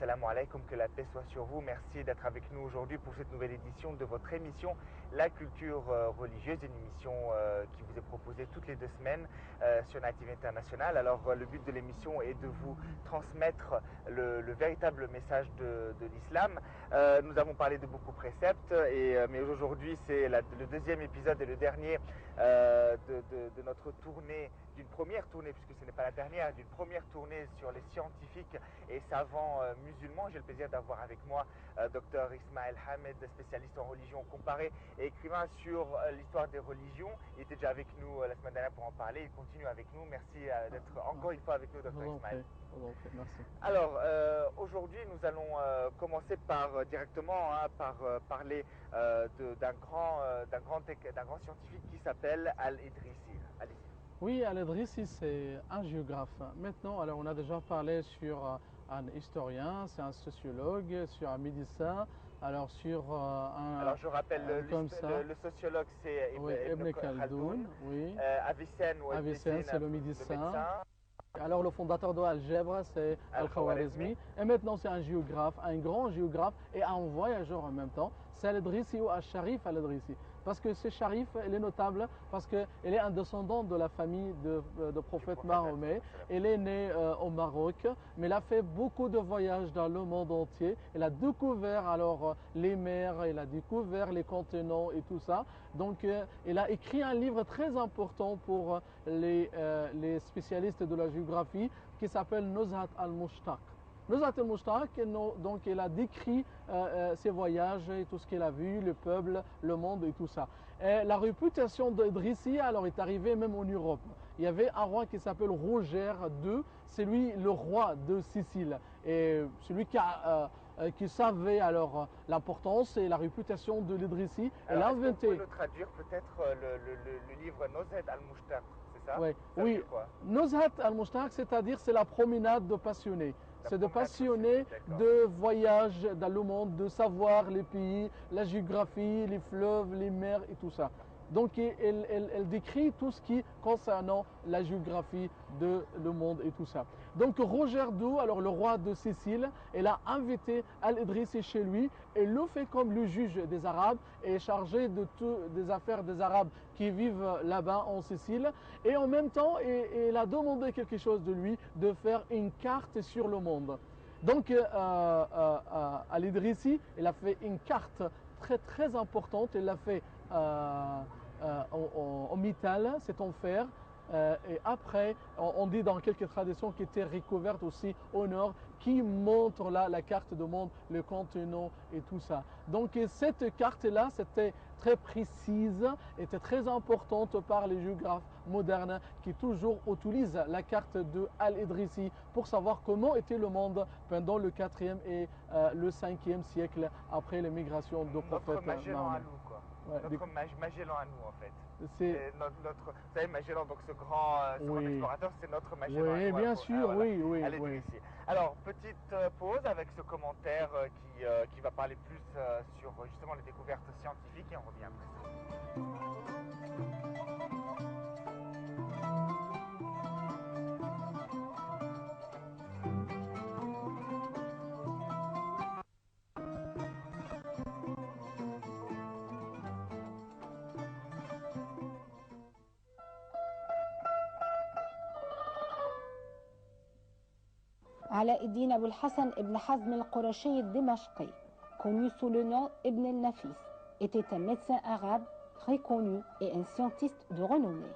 Assalamu alaikum, que la paix soit sur vous. Merci d'être avec nous aujourd'hui pour cette nouvelle édition de votre émission La culture religieuse, une émission qui vous est proposée toutes les 2 semaines sur Native International. Alors le but de l'émission est de vous transmettre le véritable message de l'islam. Nous avons parlé de beaucoup de préceptes, mais aujourd'hui c'est le deuxième épisode et le dernier de notre tournée, d'une première tournée, puisque ce n'est pas la dernière, d'une première tournée sur les scientifiques et savants musulmans. J'ai le plaisir d'avoir avec moi Dr Ismaël Hamed, spécialiste en religion comparée et écrivain sur l'histoire des religions. Il était déjà avec nous la semaine dernière pour en parler. Il continue avec nous. Merci d'être encore une fois avec nous, Dr Ismaël. Merci. Alors, aujourd'hui, nous allons commencer directement par parler d'un grand scientifique qui s'appelle Al-Idrissi. Allez-y. Oui, Al-Idrissi, c'est un géographe. Maintenant, alors on a déjà parlé sur un historien, c'est un sociologue, sur un médecin, alors sur un... Alors je rappelle, le sociologue c'est Ibn Khaldoun, oui. Avicenne, c'est le médecin. Alors le fondateur de l'algèbre, c'est Al-Khwarizmi. Et maintenant c'est un géographe, un grand géographe et un voyageur en même temps. C'est Al-Idrissi ou Al-Sharif Al-Idrissi. Parce que ce Sharif, il est notable parce qu'il est un descendant de la famille de prophète Mahomet. Il est né au Maroc, mais il a fait beaucoup de voyages dans le monde entier. Il a découvert alors les mers, il a découvert les continents et tout ça. Donc il a écrit un livre très important pour les spécialistes de la géographie qui s'appelle Nuzhat al-Mushtaq. Nuzhat al-Mushtaq, donc il a décrit ses voyages et tout ce qu'il a vu, le peuple, le monde et tout ça. Et la réputation d'Idrissi alors est arrivée même en Europe. Il y avait un roi qui s'appelle Roger II, c'est lui le roi de Sicile. Et celui qui savait alors l'importance et la réputation de l'Idrissi. Elle a inventé. Vous pouvez le traduire peut-être le livre Nuzhat al-Mushtaq, c'est ça? Oui. Nuzhat al-Mushtaq, c'est-à-dire c'est la promenade de passionnés. C'est de passionnés de voyage dans le monde, de savoir les pays, la géographie, les fleuves, les mers et tout ça. Donc elle décrit tout ce qui concernant la géographie de le monde et tout ça. Donc Roger II, alors le roi de Sicile, il a invité Al-Idrissi chez lui et le fait comme le juge des Arabes et chargé de toutes des affaires des Arabes qui vivent là-bas en Sicile. Et en même temps, il a demandé quelque chose de lui, de faire une carte sur le monde. Donc Al-Idrissi, il a fait une carte très très importante, il l'a fait en métal, c'est en fer. Et après, on dit dans quelques traditions qui étaient recouvertes aussi au nord, qui montre là la carte du monde, le continent et tout ça. Donc cette carte-là, c'était très précise, était très importante par les géographes modernes qui toujours utilisent la carte de Al-Idrissi pour savoir comment était le monde pendant le 4e et le 5e siècle après l'émigration du prophète Mahomet. Notre Magellan à nous en fait. Vous savez, Magellan, donc ce grand explorateur, c'est notre Magellan. Oui, bien sûr, oui. Alors, petite pause avec ce commentaire qui va parler plus sur justement les découvertes scientifiques et on revient après ça. Ala-Eddin Abul Hassan ibn Hazm al-Qurashi Dimashqi, connu sous le nom Ibn al-Nafis, était un médecin arabe très connu et un scientiste de renommée.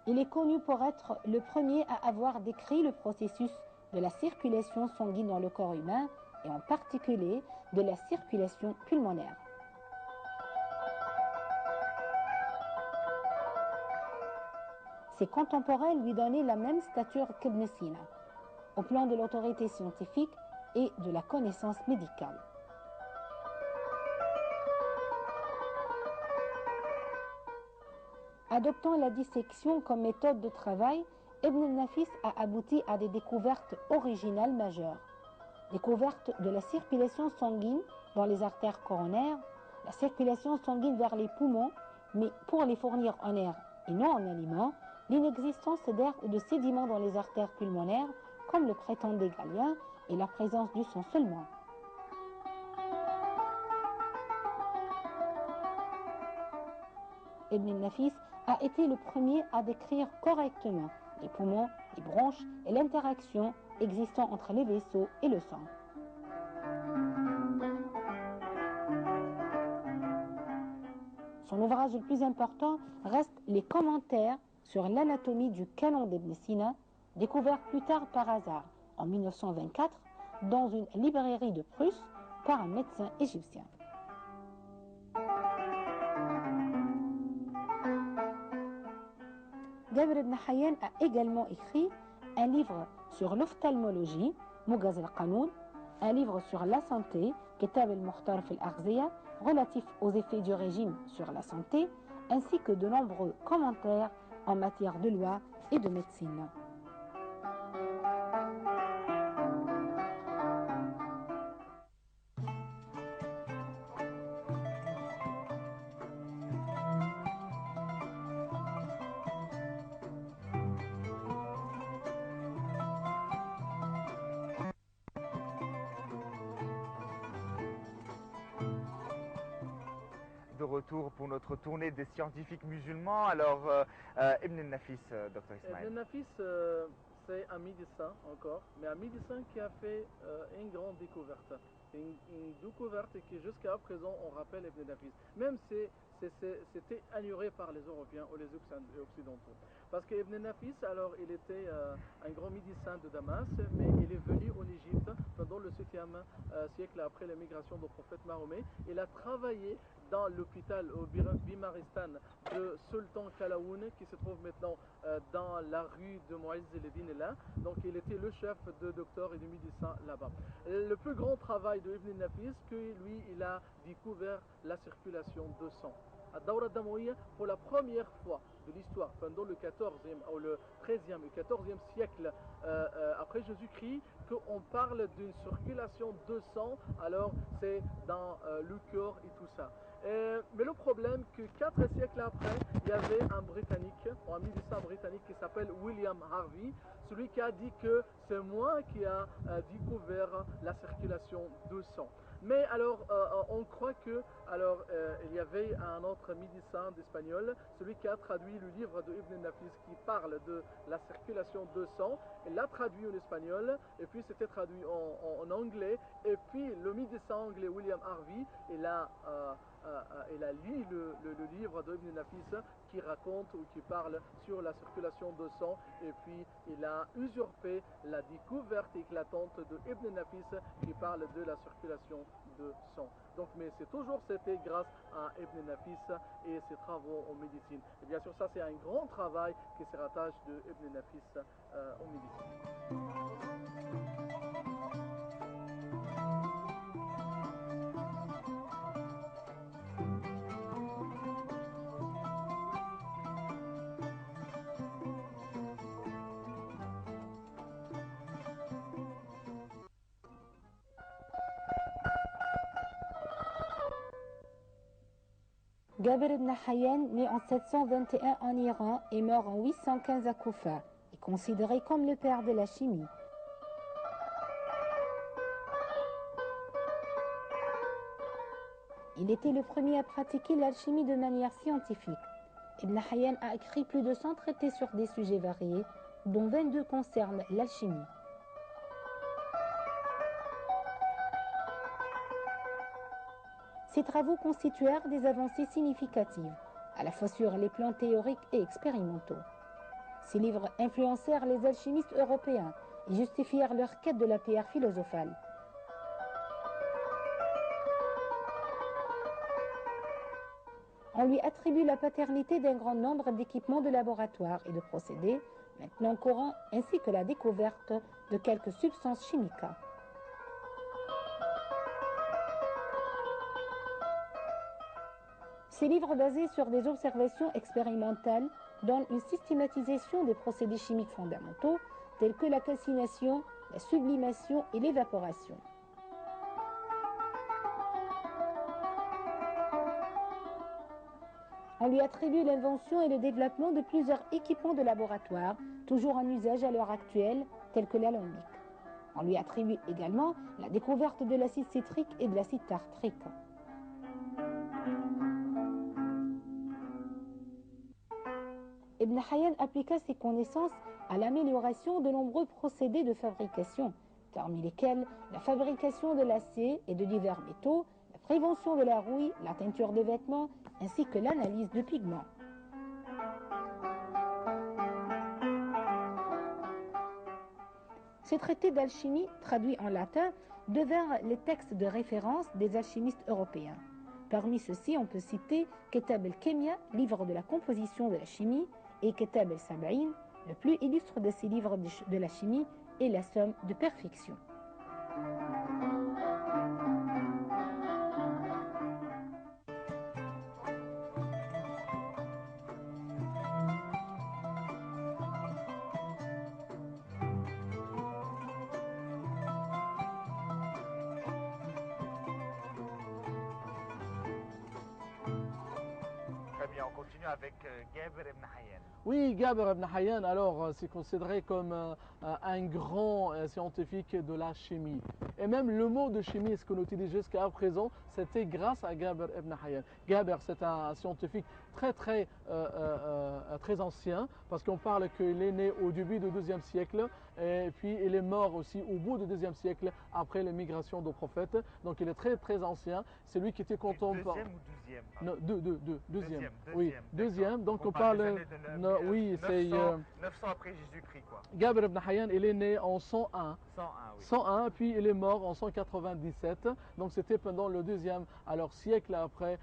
Il est connu pour être le premier à avoir décrit le processus de la circulation sanguine dans le corps humain et en particulier de la circulation pulmonaire. Ses contemporains lui donnaient la même stature qu'Ibn Sina, au plan de l'autorité scientifique et de la connaissance médicale. Adoptant la dissection comme méthode de travail, Ibn al-Nafis a abouti à des découvertes originales majeures. Découverte de la circulation sanguine dans les artères coronaires, la circulation sanguine vers les poumons, mais pour les fournir en air et non en aliments, l'inexistence d'air ou de sédiments dans les artères pulmonaires, comme le prétendait Galien, et la présence du sang seulement. Ibn Nafis a été le premier à décrire correctement les poumons, les bronches et l'interaction existant entre les vaisseaux et le sang. Son ouvrage le plus important reste les commentaires sur l'anatomie du canon d'Ibn Sina, découvert plus tard par hasard en 1924 dans une librairie de Prusse par un médecin égyptien. Jabr ibn Hayyan a également écrit un livre sur l'ophtalmologie, Mughaz al-Qanoun, un livre sur la santé, Kitab al-Mukhtar fi al-Aghziya, relatif aux effets du régime sur la santé, ainsi que de nombreux commentaires en matière de loi et de médecine. De retour pour notre tournée des scientifiques musulmans. Alors, Ibn Nafis, Dr Ismail. Ibn Nafis, c'est un médecin encore, mais un médecin qui a fait une grande découverte. Une découverte qui jusqu'à présent on rappelle Ibn Nafis. Même si c'était ignoré par les Européens ou les Occidentaux. Parce qu'Ibn Nafis, alors il était un grand médecin de Damas, mais il est venu en Égypte pendant le 7e siècle après l'émigration du prophète Mahomet. Il a travaillé dans l'hôpital au Bimaristan de Sultan Kalaoun qui se trouve maintenant dans la rue de Moïse el-Din là. Donc il était le chef de docteur et de médecin là-bas. Le plus grand travail de Ibn Nafis, que lui il a découvert la circulation de sang. À Dawra Damoïa, pour la première fois de l'histoire, pendant le 14e ou le 13e et 14e siècle après Jésus-Christ, qu'on parle d'une circulation de sang, alors c'est dans le corps et tout ça. Mais le problème que 4 siècles après, il y avait un Britannique, un médecin britannique qui s'appelle William Harvey, celui qui a dit que c'est moi qui a découvert la circulation de sang. Mais alors, on croit que, alors, il y avait un autre médecin d'espagnol, celui qui a traduit le livre de Ibn Nafis qui parle de la circulation de sang. Il l'a traduit en espagnol, et puis c'était traduit en anglais. Et puis le médecin anglais William Harvey, il a lu le livre de Ibn Nafis qui raconte ou qui parle sur la circulation de sang, et puis il a usurpé la découverte éclatante de Ibn Nafis qui parle de la circulation de sang. Donc, mais c'est toujours c'était grâce à Ibn Nafis et ses travaux en médecine. Et bien sûr, ça c'est un grand travail qui se rattache de Ibn Nafis en médecine. Jabr ibn Hayyan, né en 721 en Iran et mort en 815 à Koufa, est considéré comme le père de la chimie. Il était le premier à pratiquer l'alchimie de manière scientifique. Ibn Hayyan a écrit plus de 100 traités sur des sujets variés, dont 22 concernent l'alchimie. Ces travaux constituèrent des avancées significatives, à la fois sur les plans théoriques et expérimentaux. Ces livres influencèrent les alchimistes européens et justifièrent leur quête de la pierre philosophale. On lui attribue la paternité d'un grand nombre d'équipements de laboratoire et de procédés, maintenant courants, ainsi que la découverte de quelques substances chimiques. Ces livres basés sur des observations expérimentales donnent une systématisation des procédés chimiques fondamentaux tels que la calcination, la sublimation et l'évaporation. On lui attribue l'invention et le développement de plusieurs équipements de laboratoire, toujours en usage à l'heure actuelle, tels que l'alambic. On lui attribue également la découverte de l'acide citrique et de l'acide tartrique. Ibn Hayyan appliqua ses connaissances à l'amélioration de nombreux procédés de fabrication, parmi lesquels la fabrication de l'acier et de divers métaux, la prévention de la rouille, la teinture de vêtements, ainsi que l'analyse de pigments. Ces traités d'alchimie, traduits en latin, devinrent les textes de référence des alchimistes européens. Parmi ceux-ci, on peut citer Kitab al-Kémia, livre de la composition de la chimie, et Kitab al-Sab'in, le plus illustre de ces livres de la chimie, et la somme de perfection. Très bien, on continue avec Gaber Ibn Hayyan. Oui, Gaber Ibn Hayyan, alors c'est considéré comme un grand scientifique de la chimie. Et même le mot de chimie, ce qu'on utilise jusqu'à présent, c'était grâce à Gaber Ibn Hayyan. Gaber, c'est un scientifique très ancien, parce qu'on parle qu'il est né au début du IIe siècle, et puis il est mort aussi au bout du IIe siècle, après l'émigration du prophète. Donc il est très ancien. C'est lui qui était contemporain. Deuxième ou douzième? Non, deuxième. Oui, Deuxième. deuxième. Donc on parle parle. de Oui, c'est 900 après Jésus-Christ, quoi. Gaber Ibn Hayyan, il est né en 101. 101, oui. 101, puis il est mort en 197. Donc c'était pendant le deuxième siècle après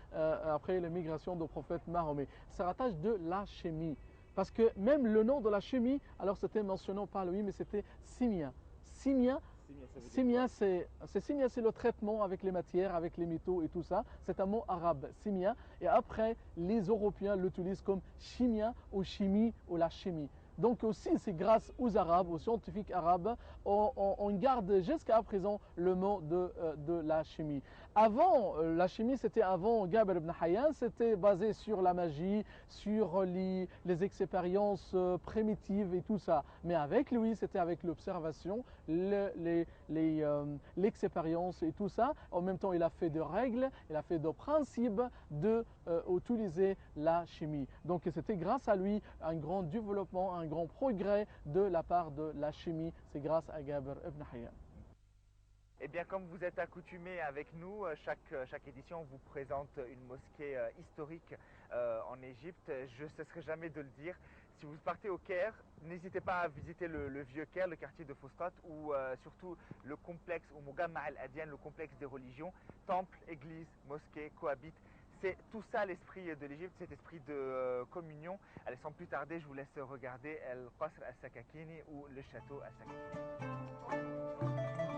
l'émigration du prophète Mahomet. Ça rattache de la chimie. Parce que même le nom de la chimie, alors c'était mentionné par lui, mais c'était simia. Simia, c'est le traitement avec les matières, avec les métaux et tout ça. C'est un mot arabe, simia. Et après, les Européens l'utilisent comme chimia ou chimie ou la chimie. Donc aussi, c'est grâce aux Arabes, aux scientifiques arabes, on garde jusqu'à présent le mot de la chimie. Avant, la chimie, c'était avant Gaber Ibn Hayyan, c'était basé sur la magie, sur les expériences primitives et tout ça. Mais avec lui, c'était avec l'observation, l'expérience et tout ça. En même temps, il a fait des règles, il a fait des principes d'utiliser la chimie. Donc c'était grâce à lui un grand développement, un grand progrès de la part de la chimie. C'est grâce à Gaber Ibn Hayyan. Eh bien, comme vous êtes accoutumés avec nous, chaque édition vous présente une mosquée historique en Égypte. Je ne cesserai jamais de le dire. Si vous partez au Caire, n'hésitez pas à visiter le vieux Caire, le quartier de Fustat, ou surtout le complexe, ou Mugama al-Adyan, le complexe des religions. Temple, église, mosquée cohabitent. C'est tout ça l'esprit de l'Égypte, cet esprit de communion. Allez, sans plus tarder, je vous laisse regarder El Qasr al-Sakakini ou le château al-Sakakini.